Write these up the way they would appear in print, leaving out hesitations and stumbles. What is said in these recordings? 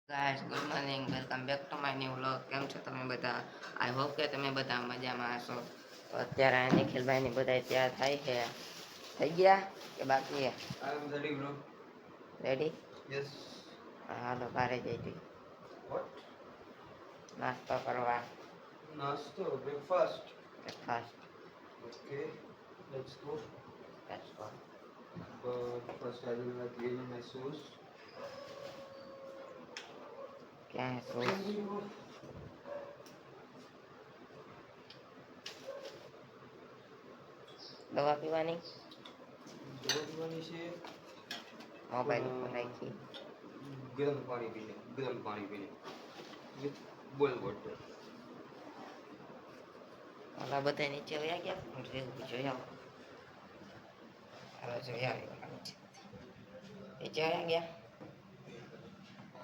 Guys good morning welcome back to my new vlog. કેમ છો તમે બધા? આઈ હોપ કે તમે બધા મજામાં હશો. તો અત્યારે નિખિલભાઈની બધા તૈયાર થાય છે. થઈ ગયા કે બાકી છે? I am ready, bro. Ready? Yes. હાલો બારે જઈતી What? નાસ્તો કરવા. Nasto, breakfast. Breakfast. Okay, let's go. Let's go. But first I will like clean my shoes. ક્યાં શું? દવા પીવાની? દોડવાની છે મોબાઈલ ઉપર રાખી. ગરમ પાણી પીને with boil water. ઓલા બધા નીચે વયા ગયા. હું જોઈ આવું. હાલો જોઈ આવી ઓલા નીચે વયા ગયા.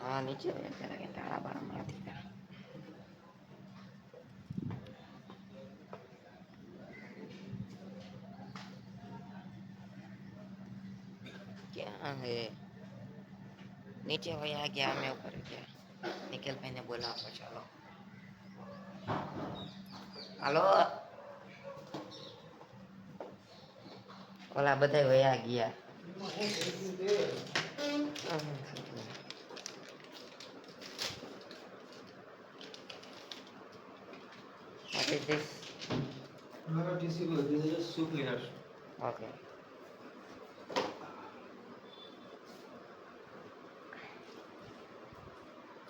હા નીચે વયા ગયા કે તાળા બાળા મારતી હતા. ક્યાં હે? નીચે વયા ગયા અમે ઉપર ગયા. નિખિલભાઈને બોલાવો ચાલો. હાલો ઓલા બધા વયા ગયા. What is this? Not a tissue, bro. This is just soup cleaner. Okay.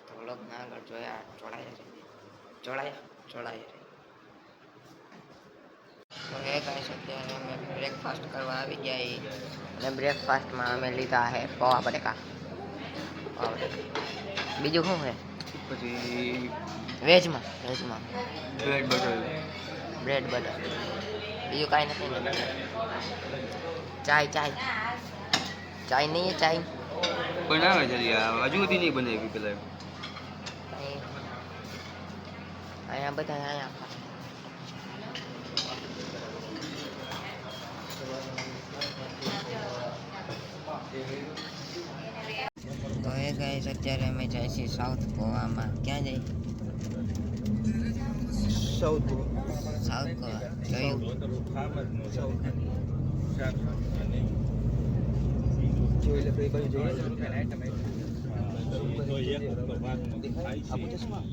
તો વ્લોગના આગળ જોયા જોડાયા તો એ ગાઈસ અત્યારે અમે બ્રેકફાસ્ટ કરવા આવી ગયા છીએ. અને બ્રેકફાસ્ટમાં અમે લીધા છે પૌવા બટેકા. બીજું શું છે પછી વેજમાં? Bread butter. Bread butter. બીજું કાંઈ નથી ને? ચાય નહીં? ચાય બનાવે છે યાર, હજુ સુધી નહીં બનાવી પેલા. અહીંયા બધા અહીંયા તો એ ગાઈસ અત્યારે અમે જાય છીએ સાઉથ ગોવામાં. ક્યાં જઈએ? સાઉથ ગોવા જોયું? જોઈ લે કઈ બાજુ જોઈએ. આપો ચશ્મા.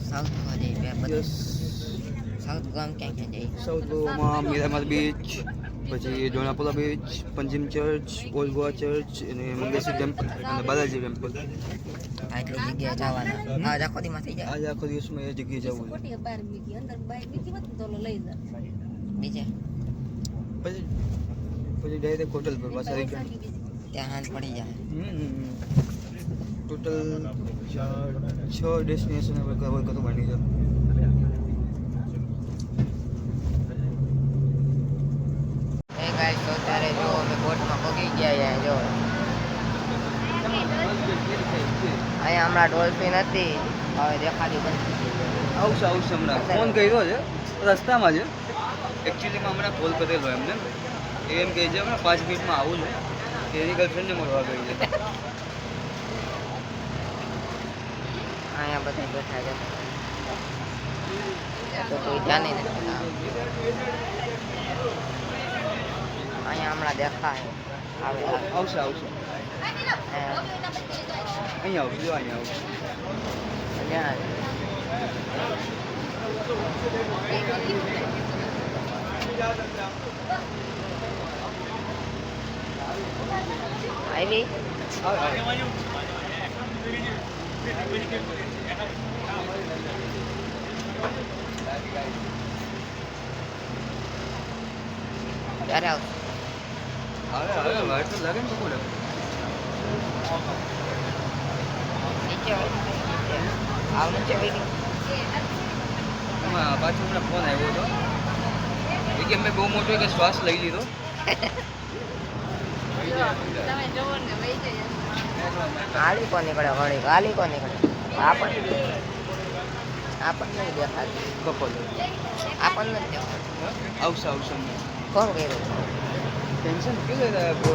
સાઉથ ગોવા જઈએ બે બધા. યસ. સાઉથ ગોવામાં ક્યાં જઈએ? સાઉથ ગોવામાં મીરામાર બીચ, પછી Dona Paula beach, Panjim church, old Goa church અને મંગેશ્વર ટેમ્પલ અને બાલાજી ટેમ્પલ. આટલી જગ્યાએ જવાના. આજ આખો દીમાં થઈ જાય? આજે આખો દિવસમાં એ જગ્યાએ જવું છે. બીજે પછી ડાયરેક્ટ હોટલ પર પાછા રિટર્ન. ત્યાં હાંજ પડી જાય. ટોટલ 6 ડેસ્ટિનેશન આપણે કવર કરવાની છે. એ ગાઈસ તો અત્યારે જો અમે બોટમાં પગી ગયા. જો અહીંયા હમણાં ડોલ્ફિન હતી, હવે દેખાડી બંધ. આવશે હમણાં ફોન કર્યો છે રસ્તામાં છે. એકચ્યુઅલીમાં હમણાં કોલ કરેલો એમને. એમ કહે છે હમણાં 5 મિનિટમાં આવું છું. એની ગર્લફ્રેન્ડને મળવા ગઈ છે. અહીંયા બધા બેઠા છે તો કોઈ ધ્યાન નથી. અહીંયા હમણાં દેખાય આવે. આવશે અહીંયા આવશે. જો અહીંયા આવશે. આવી ક્યારે આવશે? હવે વાટ તો લાગે ને તો બોલે. નીચે આવ નીચે વહી એમાં પાછો હમણાં ફોન આવ્યો હતો એ કે મેં બહુ મોટો એક શ્વાસ લઈ લીધો. હાલી કોણ નીકળે વળી? હાલી કોણ નીકળે? આપણને નહીં દેખાતું. કપલ આપણને જ દેખાતું. આવશે કોણ કર્યું? ટેન્શન ક્यों ले रहा है ब्रो?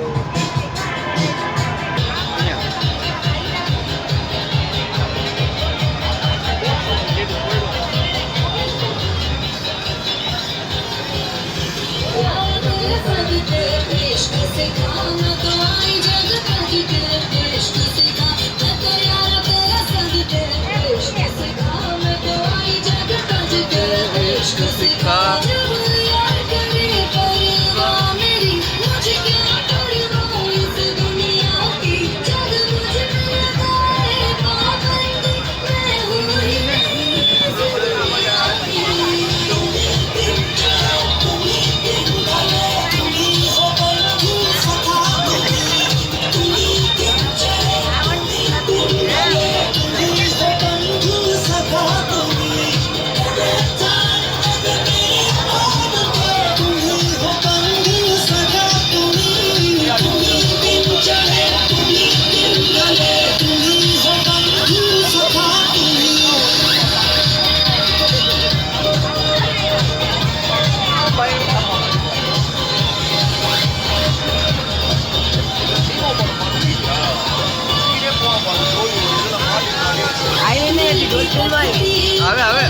આવે આવે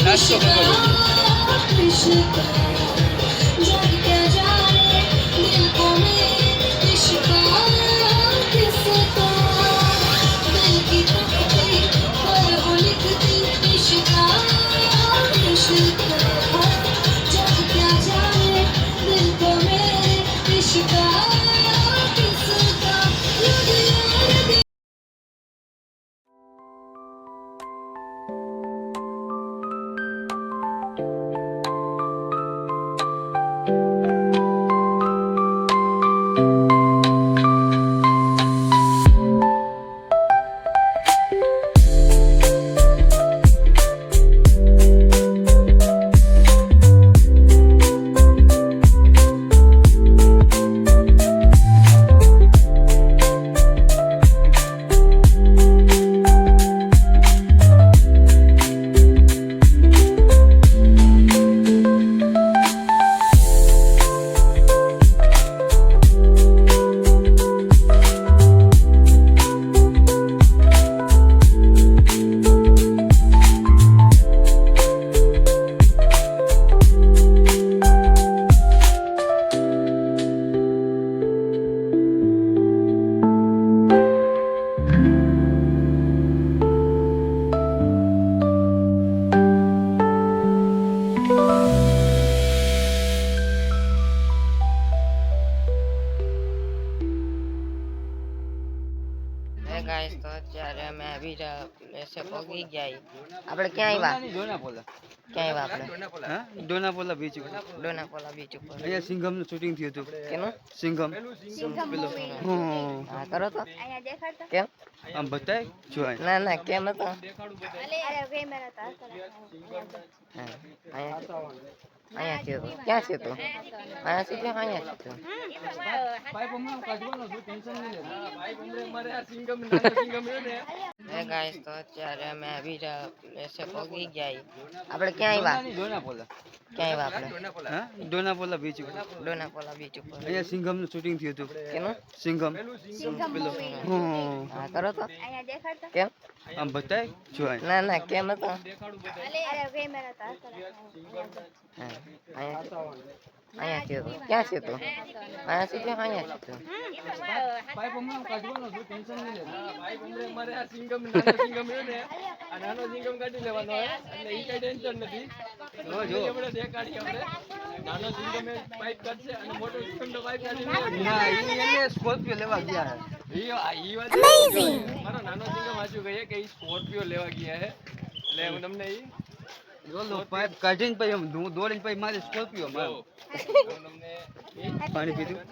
નાસ્તો કરવો ગાઈસ તો અત્યારે અમે આવી પ્લેસે પહોંચી ગયા. આપણે ક્યાં આવ્યા? ડોનાપોલા ક્યાં આવ્યા આપણે? હા ડોનાપોલા બીચ ઉપર ડોનાપોલા બીચ ઉપર. અહીંયા સિંઘમ નું શૂટિંગ થયું હતું. કેનું? સિંઘમ પેલો હા કરો તો કેમ? આમ બતાય જો ના ના કેમ હતો? અહીંયા છે તો ક્યાં છે તો? અહીંયા છે કે અહીંયા છે તો? ગાઈસ તો અત્યારે અમે આવી પ્લેસે પહોંચી ગયા. આપણે ક્યાં આવ્યા? ડોનાપોલા ક્યાં આવ્યા આપણે? હા ડોનાપોલા બીચ ઉપર ડોનાપોલા બીચ ઉપર. અહીંયા સિંઘમ નું શૂટિંગ થયું હતું. કેનું? સિંઘમ પેલો હા કરો તો કેમ? આમ બતાય જો ના ના કેમ હતો? અહીંયા છે તો ક્યાં છે તો? અહીંયા છે કે અહીંયા છે તો? સ્કોર્પિયો લેવા ગયા મારો નાનો સિંગમ વાંચ્યું કહીએ કે સ્કોર્પિયો લેવા ગયા હે એટલે હું તમને પાઇપ કાઢીને પછી આમ દોડીને પછી મારી સ્કોર્પિયો મારો પાણી પીધું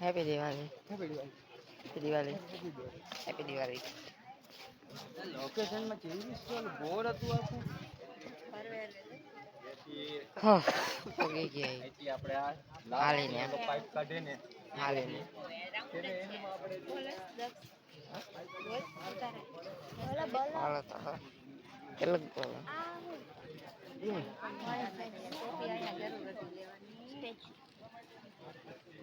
happy Diwali. Happy Diwali. Happy Diwali. લોકેશનમાં ચેન્જીસ તો બોર હતું આખું હા પગી ગયા એટલે આપણે આ હાલીને પાઇપ કાઢીને હાલીને હાલો તો કેટલું બોલો?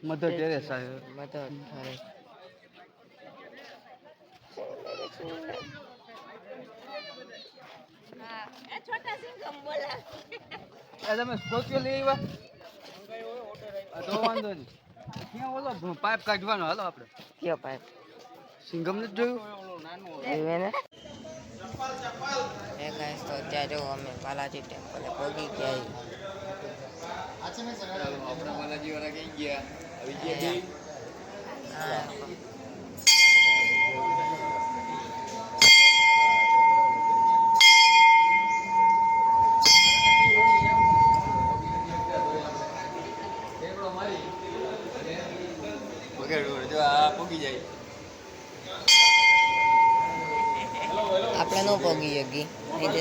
Mother terrace mother terrace. તમે સ્કોર્પિયો લઈ આવ્યા તો વાંધો નહીં ક્યાં ઓલો પાઇપ કાઢવાનો હાલો આપણે કયો પાઇપ? સિંગમ ને જોયું જોયું ને? એ ગાઈસ તો અત્યારે જો અમે બાલાજી ટેમ્પલે પહોંચી ગયા. આપણા બાલાજી વાળા કઈ ગયા આવી ગયા જો આ પોગી જાય આપણે ન પગી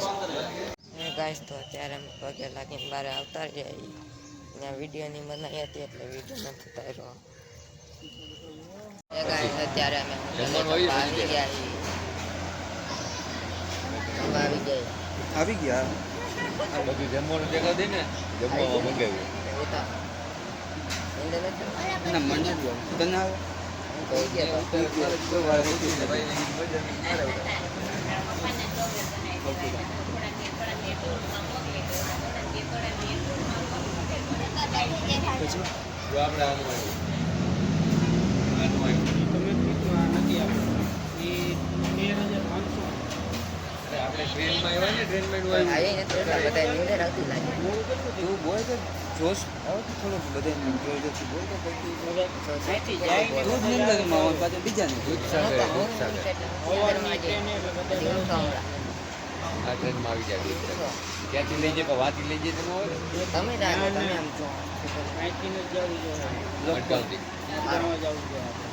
શકી ગાઈસ તો અત્યારે અમે પગે લાગીને બહાર આવતા જાય. ત્યાં વિડીયોની બનાવી હતી એટલે વિડીયો નથી ઉતાર્યો. એ ગાઈસ અત્યારે અમે આવી ગયા છીએ. આવી ગયા બધું જમવાનું જગા દે ને જમવામાં મંગાવ્યું એવું તો ના મને તને આવે થઈ ગયા આવી ને તો બધા નીંદર આવતી લાગે તું બોલ કે જોશ થોડુંક બધાને જોઈ જતી બોલ કે પછી તું જ નિંદર માં પાછળ બીજા ને ક્યાંથી લઈ જાય વાંચી લઈ જાય તમે જાણો તમે આમ છો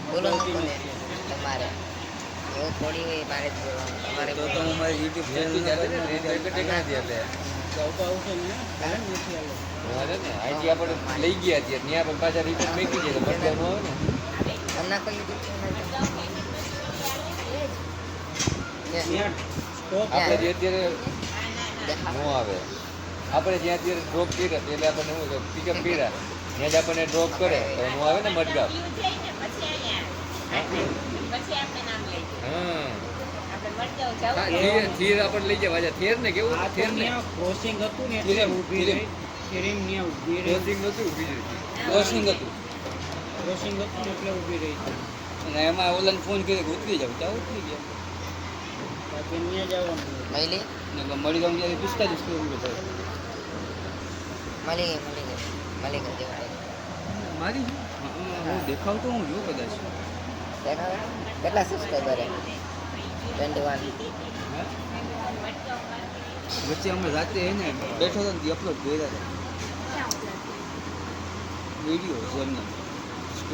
બોલો ને કોને તમારે જો થોડી હોય મારે જ બોલવાનું તમારે તો હું મારી યુટ્યુબ ચેનલ અહીંથી આપણે લઈ ગયા છીએ ત્યાં પણ પાછા રિટર્ન મેકી જાય તો બદલાવ ન આવે ને હમણાં કોઈ યુટ્યુબ આપણે જે અત્યારે ન આવે આપણે જ્યાં અત્યારે ડ્રોપ કર્યા એટલે આપણને શું પિકઅપ કર્યા ત્યાં જ આપણને ડ્રોપ કરે તો એનું આવે ને મડગામ હા થીર આપણને લઈ જાય થેર ને કેવું થેર ને ક્રોસિંગ હતું ને એટલે ઊભી રહી શેરીમ ને ઊભી રહી ક્રોસિંગ નતું ઊભી રહી ક્રોસિંગ હતું ક્રોસિંગ હતું ને એટલે ઊભી રહી અને એમાં ઓલાને ફોન કર્યો કે ઉતરી જાવ ત્યાં ઉતરી ગયા બાકી ત્યાં જવાનું મળી ને મળી જાઉં ત્યારે 45 કિલોમીટર મળી ગઈ દેવાય મારી હું દેખાવતો હું જો કદાચ દેખાવે કેટલા સબસ્ક્રાઈબર હે 21 વચ્ચે અમે રાત્રે એને બેઠો હતો ને અપલોડ કર્યા હતા વિડીયો જેમને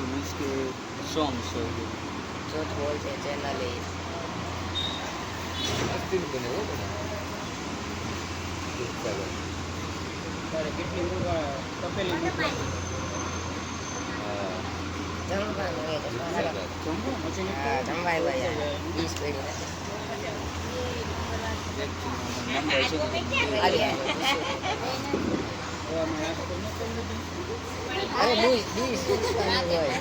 મીન્સ કે સોંગ્સ હોય જોત બોલ છે ચેનલ એ અસ્થિર બને હો બને તારે કેટલી મૂકવા તપેલી મૂકવા જમવાનું હોય તો જમવું પછી હા જમવાય ભાઈ 20 પેઢી આવી અરે ડીશ હોય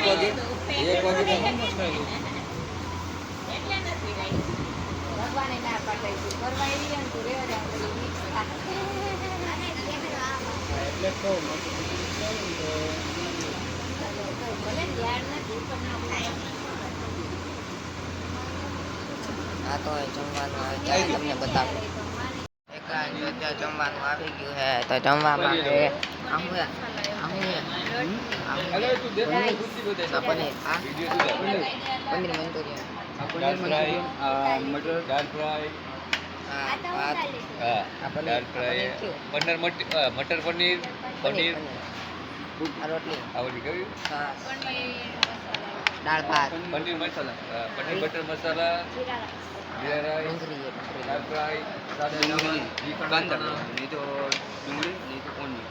એક વાગે ભગવાને ના પાડે છે કરવા એવી અંતુ રેવા દે એટલે તો ભલે ધ્યાન નથી પણ હા તો જમવાનું આવે ત્યારે તમને બતાવું જો ત્યાં જમવાનું આવી ગયું હે તો જમવામાં છે પનીર મંચુરિયન મટર દાળ ફ્રાય ભાત હા આ પનીર દાળ ફ્રાય મટર પનીર પનીર આ રોટલી આવડી ગયું છાશ દાળ ભાત પનીર મસાલા પનીર બટર મસાલા જીરા રાઈસ ડુંગળી દાળ ફ્રાય સાદા ડુંગળી નમક કાંદા નહીં તો ડુંગળી નહીં તો કોની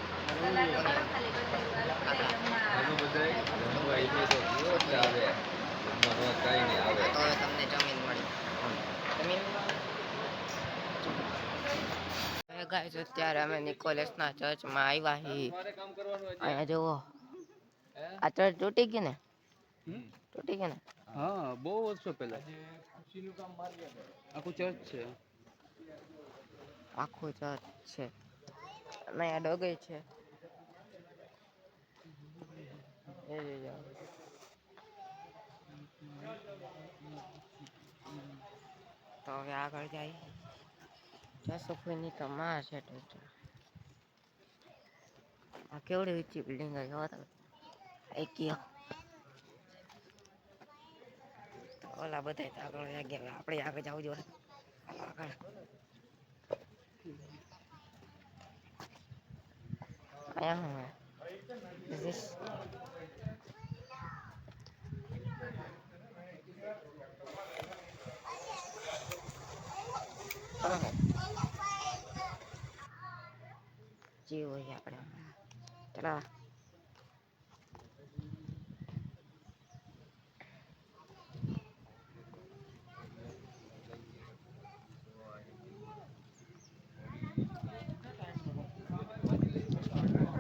એનું બધાય જમવા એટલે તો કેવો જ આવે જમવાનું કાંઈ નહીં આવે તો હવે તમને જમીન મળી જમીન ગાઈસ અત્યારે અમે નિકોલસના ચર્ચમાં આવ્યા છીએ અહીંયા જુઓ આ ચર્ચ તૂટી ગઈ ને તૂટી ગઈ ને હા બહુ વર્ષો પહેલા આખું ચર્ચ છે આખું ચર્ચ છે અને અહીંયા ડગઈ છે એ જોજો. તો હવે આગળ જાય જસુફની તો માં છે આ કેવડી ઊંચી બિલ્ડિંગ હોય તો કયો તો ઓલા બધા તો આગળ ગયા આપણે આગળ જવું જોઈએ આગળ અહીંયા હું Is this જીવ હોય આપણે ચલા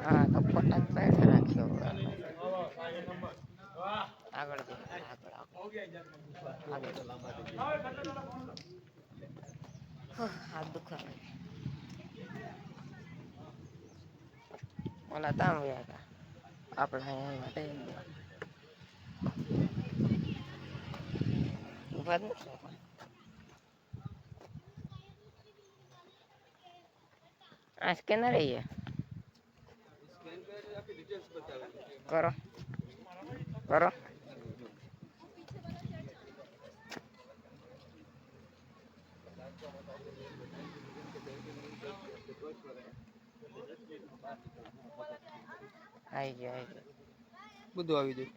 હા તો ફોટા જ પાડી રાખ્યો હાથ દુખાવે. ઓલા તામ ગયા હતા આપણે અહીંયા માટે ઉભા જ નથી. આ સ્કેનર રહીએ કરો કરો. આવી ગયો બધું આવી જાય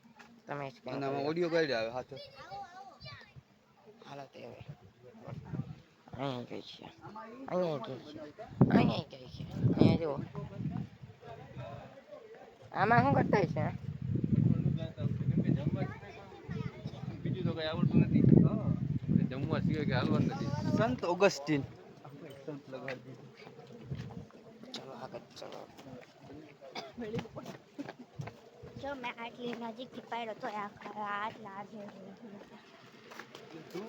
તમે સ્કેન અને આમાં ઓડિયો ગાઈડ આવે હાથે. હાલો તે હવે અહીંયા ગઈ છે અહીંયા ગઈ છે અહીંયા ગઈ છે અહીંયા જુઓ આમાં શું કરતા છે. બીજું તો કઈ આવડતું નથી. જમવા સિવાય કે હાલવાનું નથી. સંત ઓગસ્ટીન સંત લગાડી દીધું. ચલો આગળ ચલો. જો મેં આટલી નજીકથી પાડ્યો તો આટલા આજે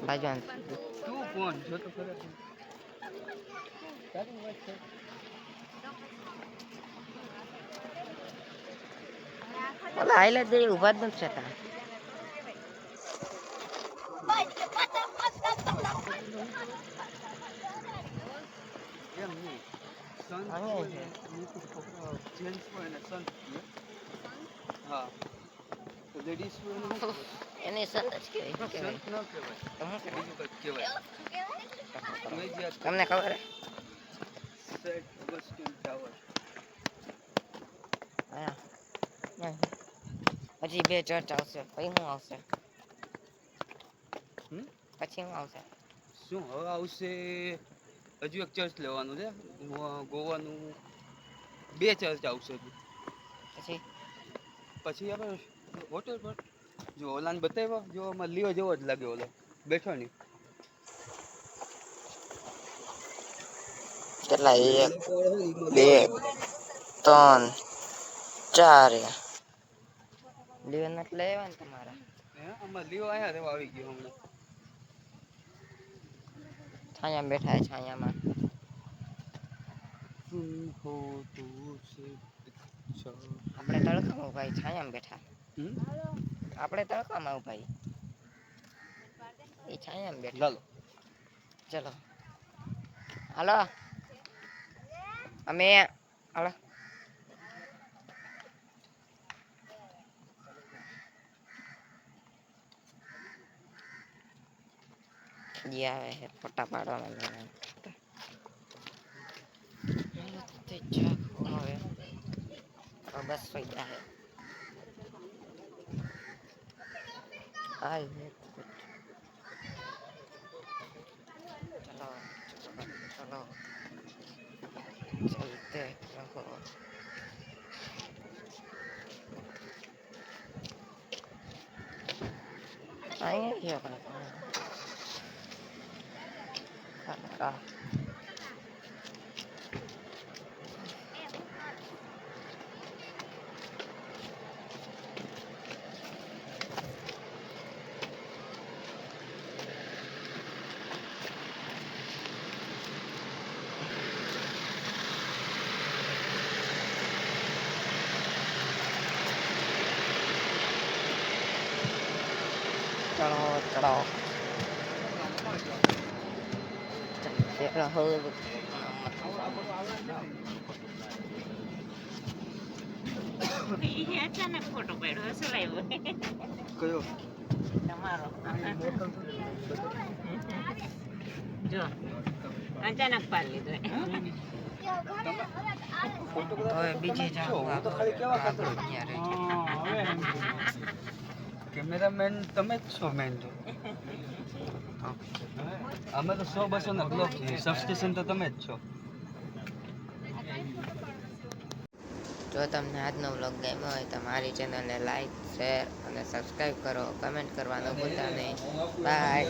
બાજુ તું કોણ જો તો ખરે. ઓલા હાઈલે દે ઊભા જ નથી થતા. એમ નહીં સંત અહીંયા હોય છે. ને મોટું છોકરા જેન્ટ્સ હોય ને સંત કહે. હા તો લેડીઝ હોય ને શું કહેવાય? એને સંત જ કહેવાય. શું કહેવાય? સંત ન કહેવાય તો શું કહેવાય? બીજું કંઈક કહેવાય. મેં જે આ તમને ખબર હે? સેન્ટ ઓગસ્ટીન ટાવર અહીંયા. પછી 2 ચર્ચ આવશે પછી શું આવશે હમ? પછી શું આવશે. શું હવે આવશે હજુ એક ચર્ચ લેવાનું છે ગોવાનું 2 ચર્ચ આવશે હજુ. પછી પછી આપણે હોટેલ પર જો ઓલાને બતાવ્યા જો આમાં લીઓ જેવો જ લાગે ઓલો બેઠો નહીં. કેટલા 1 2 3 4 લીવન એટલે આવ્યા ને તમારા. આમાં લીઓ આયા રહેવા આવી ગયો હમણાં. છાયામાં બેઠા છે છાયામાં. સુન હો તો સે અચ્છા. આપણે તડકામાં ઉભા છાયામાં બેઠા. આપણે તડકામાં ઉભા એ છાયામાં બેઠા. ચાલો ચલો હાલો અમે હાલો. જે આવે છે ફોટા પાડવાના. હવે બસ થઈ જાય. ચલો ચલો ચલતે રહો. અહીંયા ગયા આપણે. ચલો ચલો ચલો. અચાનક ફોટો પાડ્યો શું લાવ્યો કયો તમારો જો અચાનક પાડી લીધો. હવે બીજી જો હું તો ખાલી કેવા કરતો કેમેરામેન તમે જ છો મેન તો. અમે તો 100-200 ના બ્લોગ છે સબસ્ટેશન તો તમે જ છો. જો તમને આજનો વ્લોગ ગમ્યો હોય તો મારી ચેનલને લાઈક શેર અને સબસ્ક્રાઈબ કરો. કમેન્ટ કરવાનું ભૂલતા નહીં. બાય.